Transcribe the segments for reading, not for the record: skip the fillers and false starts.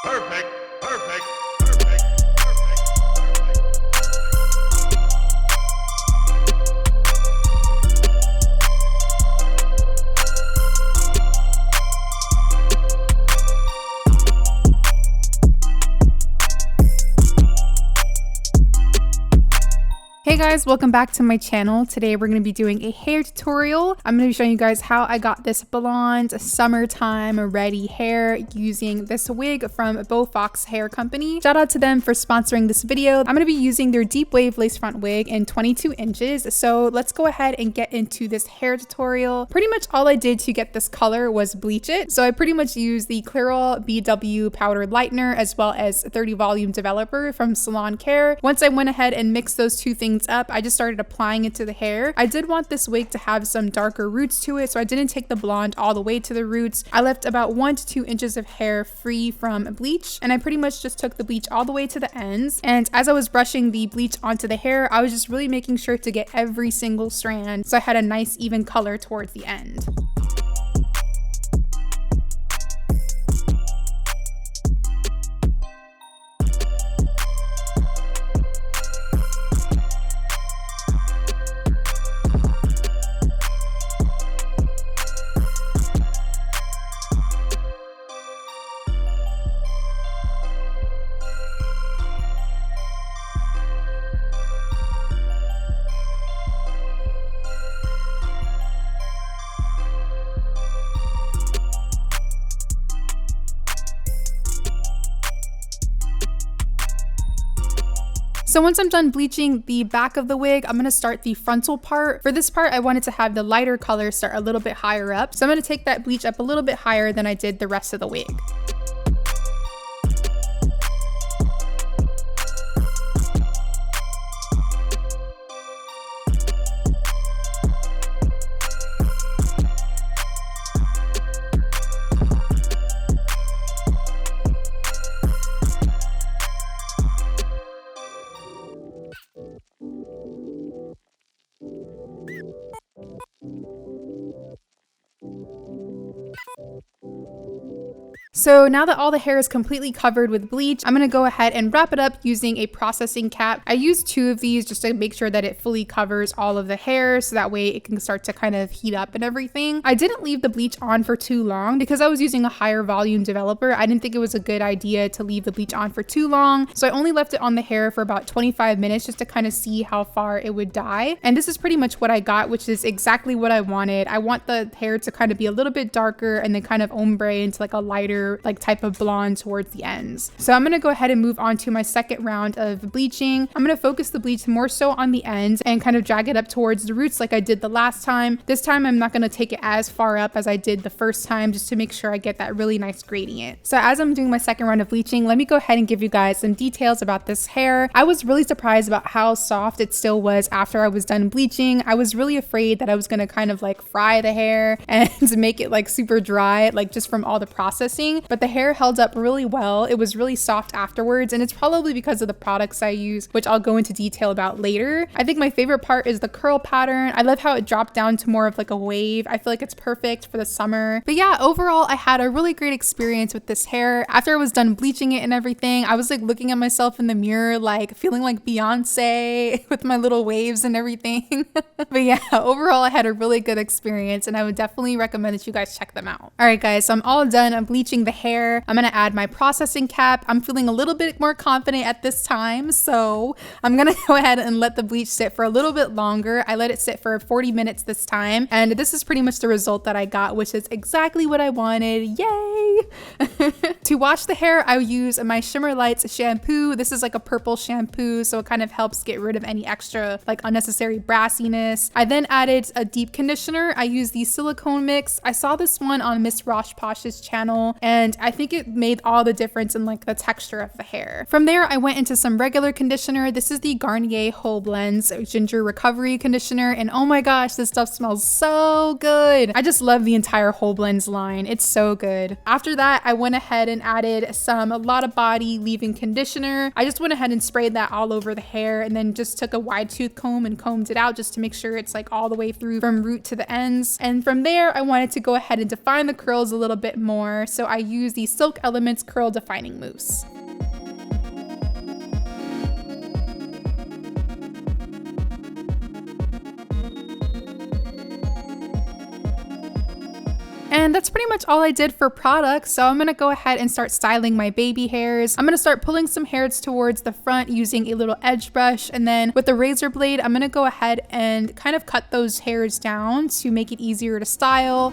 Perfect. Perfect. Hey guys, welcome back to my channel. Today we're going to be doing a hair tutorial. I'm going to be showing you guys how I got this blonde summertime ready hair using this wig from Beaufox hair company. Shout out to them for sponsoring this video. I'm going to be using their deep wave lace front wig in 22 inches. So let's go ahead and get into this hair tutorial. Pretty much all I did to get this color was bleach it. So I pretty much used the Clairol BW powder lightener as well as 30 volume developer from Salon Care. Once I went ahead and mixed those two things up, I just started applying it to the hair. I did want this wig to have some darker roots to it, so I didn't take the blonde all the way to the roots. I left about 1 to 2 inches of hair free from bleach, and I pretty much just took the bleach all the way to the ends. And as I was brushing the bleach onto the hair, I was just really making sure to get every single strand so I had a nice even color towards the end. So once I'm done bleaching the back of the wig, I'm going to start the frontal part. For this part, I wanted to have the lighter color start a little bit higher up. So I'm going to take that bleach up a little bit higher than I did the rest of the wig. So now that all the hair is completely covered with bleach, I'm going to go ahead and wrap it up using a processing cap. I used 2 of these just to make sure that it fully covers all of the hair, so that way it can start to kind of heat up and everything. I didn't leave the bleach on for too long because I was using a higher volume developer. I didn't think it was a good idea to leave the bleach on for too long, so I only left it on the hair for about 25 minutes just to kind of see how far it would dye. And this is pretty much what I got, which is exactly what I wanted. I want the hair to kind of be a little bit darker and then kind of ombre into like a lighter like type of blonde towards the ends. So I'm going to go ahead and move on to my second round of bleaching. I'm going to focus the bleach more so on the ends and kind of drag it up towards the roots like I did the last time. This time I'm not going to take it as far up as I did the first time, just to make sure I get that really nice gradient. So as I'm doing my second round of bleaching, let me go ahead and give you guys some details about this hair. I was really surprised about how soft it still was after I was done bleaching. I was really afraid that I was going to kind of like fry the hair and make it like super dry, like just from all the processing. But the hair held up really well. It was really soft afterwards, and it's probably because of the products I use, which I'll go into detail about later. I think my favorite part is the curl pattern. I love how it dropped down to more of like a wave. I feel like it's perfect for the summer. But yeah, overall, I had a really great experience with this hair. After I was done bleaching it and everything, I was like looking at myself in the mirror, like feeling like Beyonce with my little waves and everything. But yeah, overall, I had a really good experience, and I would definitely recommend that you guys check them out. All right, guys, so I'm all done. I'm bleaching the hair. I'm going to add my processing cap. I'm feeling a little bit more confident at this time, so I'm going to go ahead and let the bleach sit for a little bit longer. I let it sit for 40 minutes this time, and this is pretty much the result that I got, which is exactly what I wanted. Yay! To wash the hair, I use my Shimmer Lights shampoo. This is like a purple shampoo, so it kind of helps get rid of any extra like unnecessary brassiness. I then added a deep conditioner. I use the silicone mix. I saw this one on Miss Rosh Posh's channel, and I think it made all the difference in like the texture of the hair. From there, I went into some regular conditioner. This is the Garnier Whole Blends Ginger Recovery Conditioner, and oh my gosh, this stuff smells so good. I just love the entire Whole Blends line. It's so good. After that, I went ahead and added some A Lot of Body leave-in conditioner. I just went ahead and sprayed that all over the hair, and then just took a wide tooth comb and combed it out just to make sure it's like all the way through from root to the ends. And from there, I wanted to go ahead and define the curls a little bit more. So I use the Silk Elements Curl Defining Mousse. And that's pretty much all I did for products, so I'm gonna go ahead and start styling my baby hairs. I'm gonna start pulling some hairs towards the front using a little edge brush, and then with the razor blade, I'm gonna go ahead and kind of cut those hairs down to make it easier to style.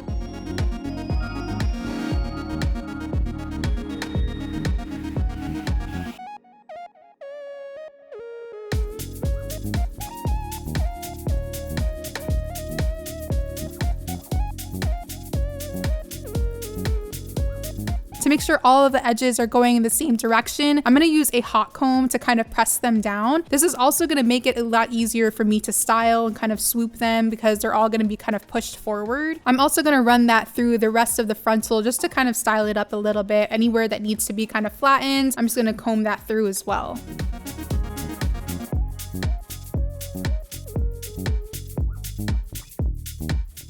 To make sure all of the edges are going in the same direction, I'm gonna use a hot comb to kind of press them down. This is also gonna make it a lot easier for me to style and kind of swoop them because they're all gonna be kind of pushed forward. I'm also gonna run that through the rest of the frontal just to kind of style it up a little bit. Anywhere that needs to be kind of flattened, I'm just gonna comb that through as well.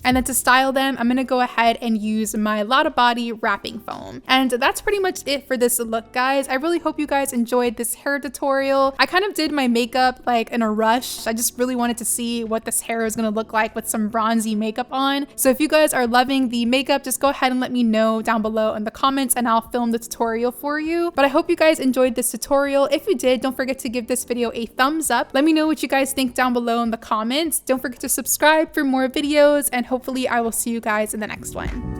And then to style them, I'm gonna go ahead and use my Lotta Body wrapping foam. And that's pretty much it for this look, guys. I really hope you guys enjoyed this hair tutorial. I kind of did my makeup like in a rush. I just really wanted to see what this hair is gonna look like with some bronzy makeup on. So if you guys are loving the makeup, just go ahead and let me know down below in the comments and I'll film the tutorial for you. But I hope you guys enjoyed this tutorial. If you did, don't forget to give this video a thumbs up. Let me know what you guys think down below in the comments. Don't forget to subscribe for more videos, and hopefully I will see you guys in the next one.